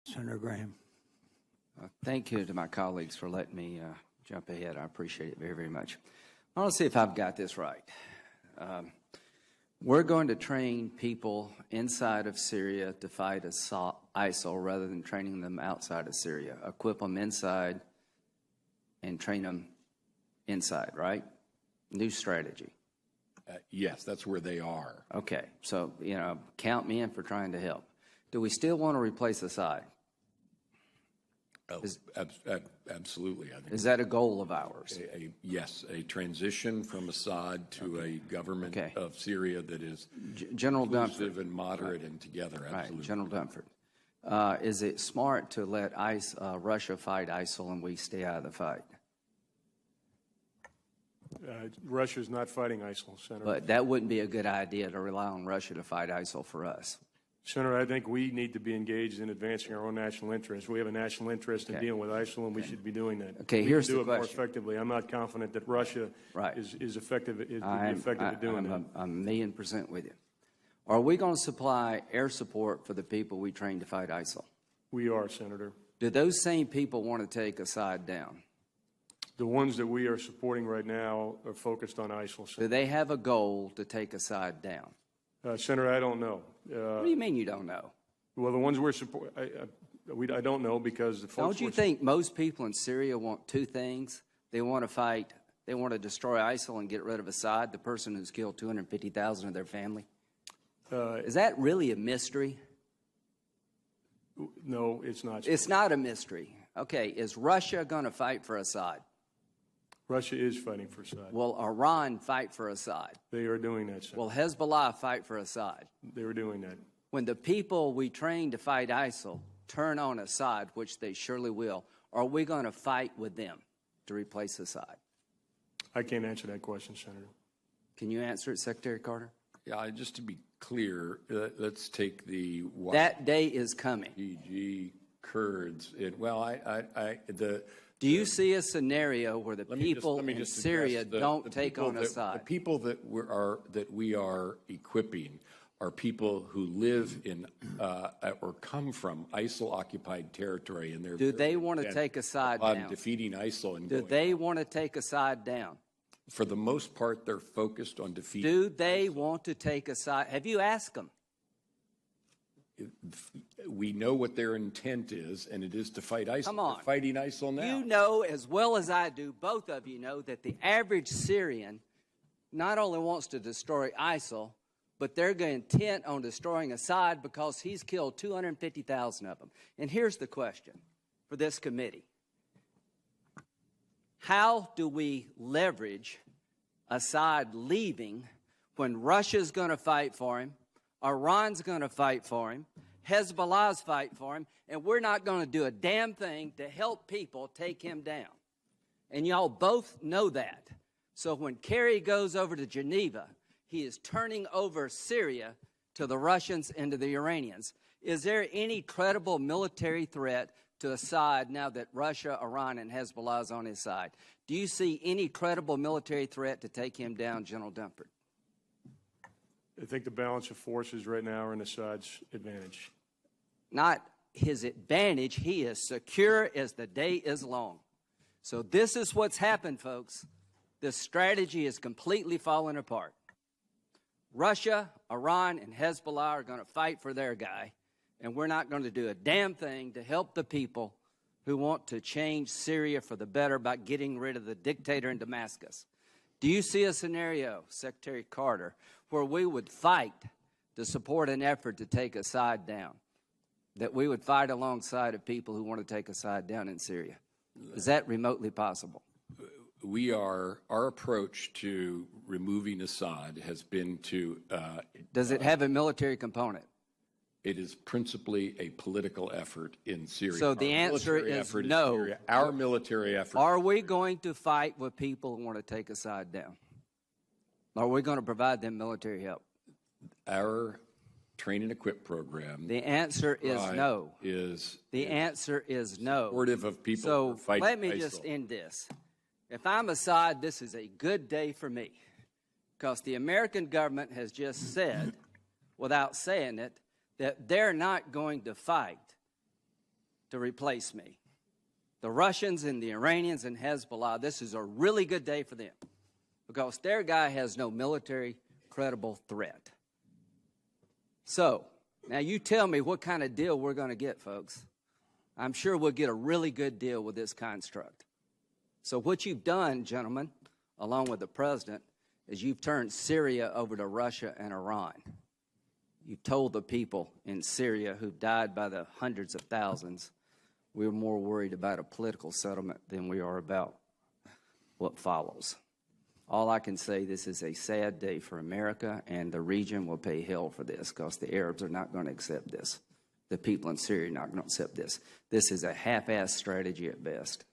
Senator Graham. Thank you to my colleagues for letting me jump ahead. I appreciate it very, very much. I want to see if I've got this right. We're going to train people inside of Syria to fight ISIL rather than training them outside of Syria. Equip them inside and train them inside, right? New strategy. Yes, that's where they are. Okay, so, count me in for trying to help. Do we still want to replace Assad? Oh, absolutely. I think is that a goal of ours? Yes, a transition from Assad to a government of Syria that is inclusive and moderate and together. Absolutely. Right. General Dunford, is it smart to let Russia fight ISIL and we stay out of the fight? Russia's not fighting ISIL, Senator. But that wouldn't be a good idea to rely on Russia to fight ISIL for us. Senator, I think we need to be engaged in advancing our own national interests. We have a national interest in dealing with ISIL, and we should be doing that. Okay, we here's can do the it question. More effectively. I'm not confident that Russia is effective at doing that. I'm 1,000,000% with you. Are we going to supply air support for the people we train to fight ISIL? We are, Senator. Do those same people want to take Assad down? The ones that we are supporting right now are focused on ISIL. Senator. Do they have a goal to take Assad down? Senator, I don't know. What do you mean you don't know? Well, the ones we're supporting, I don't know because the folks. Don't you think most people in Syria want two things? They want to fight, they want to destroy ISIL and get rid of Assad, the person who's killed 250,000 of their family? Is that really a mystery? No, it's not. It's not a mystery. Okay, is Russia going to fight for Assad? Russia is fighting for Assad. Will Iran fight for Assad? They are doing that, Senator. Will Hezbollah fight for Assad? They are doing that. When the people we train to fight ISIL turn on Assad, which they surely will, are we going to fight with them to replace Assad? I can't answer that question, Senator. Can you answer it, Secretary Carter? Yeah, just to be clear, let's take the... That day is coming. PG Kurds. Do you see a scenario where the people in Syria don't take on Assad? The people that we are equipping are people who live in or come from ISIL-occupied territory, and do they want to take Assad down? Defeating ISIL and do they want to take Assad down? For the most part, they're focused on defeating. Do they want to take Assad? Have you asked them? We know what their intent is, and it is to fight ISIL. Come on. They're fighting ISIL now. You know as well as I do, both of you know, that the average Syrian not only wants to destroy ISIL, but they're intent on destroying Assad because he's killed 250,000 of them. And here's the question for this committee. How do we leverage Assad leaving when Russia's going to fight for him, Iran's going to fight for him, Hezbollah's fight for him, and we're not going to do a damn thing to help people take him down? And y'all both know that. So when Kerry goes over to Geneva, he is turning over Syria to the Russians and to the Iranians. Is there any credible military threat to Assad now that Russia, Iran, and Hezbollah is on his side? Do you see any credible military threat to take him down, General Dunford? I think the balance of forces right now are in Assad's advantage. Not his advantage. He is secure as the day is long. So this is what's happened, folks. This strategy is completely falling apart. Russia, Iran, and Hezbollah are going to fight for their guy, and we're not going to do a damn thing to help the people who want to change Syria for the better by getting rid of the dictator in Damascus. Do you see a scenario, Secretary Carter, where we would fight to support an effort to take Assad down, that we would fight alongside of people who want to take Assad down in Syria? Is that remotely possible? Our approach to removing Assad has been to... Does it have a military component? It is principally a political effort in Syria. So the answer is no. Our military effort... Are we going to fight with people who want to take Assad down? Are we going to provide them military help? Our train and equip program... The answer is no. The answer is no. Supportive of people so who fight let me ISIL. just end this. If I'm Assad, this is a good day for me, because the American government has just said, without saying it, that they're not going to fight to replace me. The Russians and the Iranians and Hezbollah, this is a really good day for them because their guy has no military credible threat. So, now you tell me what kind of deal we're going to get, folks. I'm sure we'll get a really good deal with this construct. So what you've done, gentlemen, along with the president, is you've turned Syria over to Russia and Iran. You told the people in Syria who died by the hundreds of thousands, we're more worried about a political settlement than we are about what follows. All I can say, this is a sad day for America, and the region will pay hell for this because the Arabs are not going to accept this. The people in Syria are not going to accept this. This is a half-assed strategy at best.